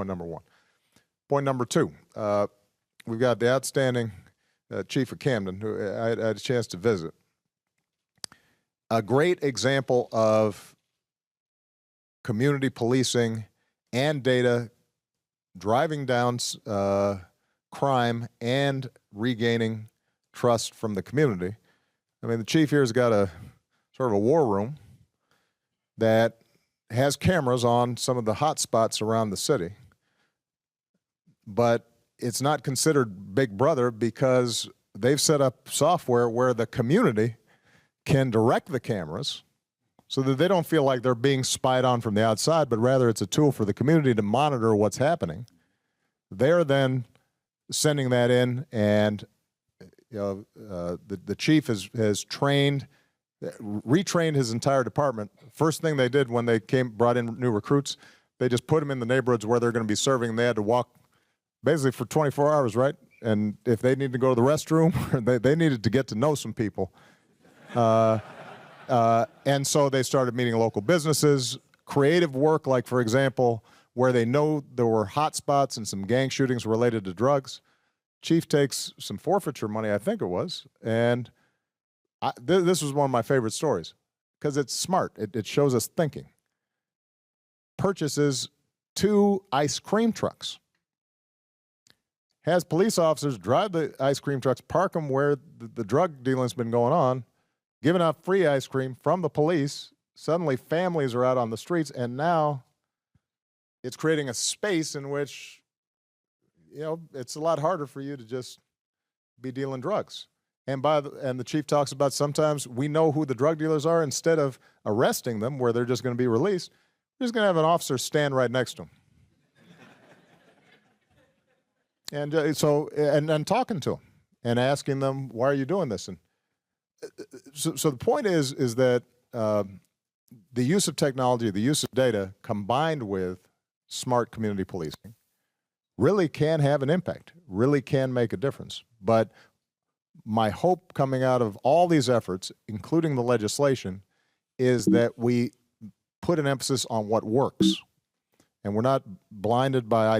point number one. Point number two, we've got the outstanding chief of Camden, who I had a chance to visit. A great example of community policing and data driving down crime and regaining trust from the community. I mean, the chief here has got a sort of a war room that has cameras on some of the hot spots around the city, but it's not considered Big Brother because they've set up software where the community can direct the cameras so that they don't feel like they're being spied on from the outside, but rather it's a tool for the community to monitor what's happening. They're then sending that in, and the chief has retrained his entire department. First thing they did when they brought in new recruits, they just put them in the neighborhoods where they're going to be serving. They had to walk basically for 24 hours, right? And if they needed to go to the restroom, they needed to get to know some people. And so they started meeting local businesses, creative work, like, for example, where they know there were hot spots and some gang shootings related to drugs. Chief takes some forfeiture money, I think it was, and this was one of my favorite stories because it's smart. It shows us thinking. Purchases 2 ice cream trucks. Has police officers drive the ice cream trucks, park them where the drug dealing's been going on, giving out free ice cream from the police. Suddenly families are out on the streets, and now it's creating a space in which, it's a lot harder for you to just be dealing drugs. And the chief talks about sometimes we know who the drug dealers are. Instead of arresting them where they're just going to be released, we're just going to have an officer stand right next to them. And and talking to them and asking them, why are you doing this? And so the point is that the use of technology, the use of data, combined with smart community policing, really can have an impact, really can make a difference. But my hope coming out of all these efforts, including the legislation, is that we put an emphasis on what works, and we're not blinded by ideas.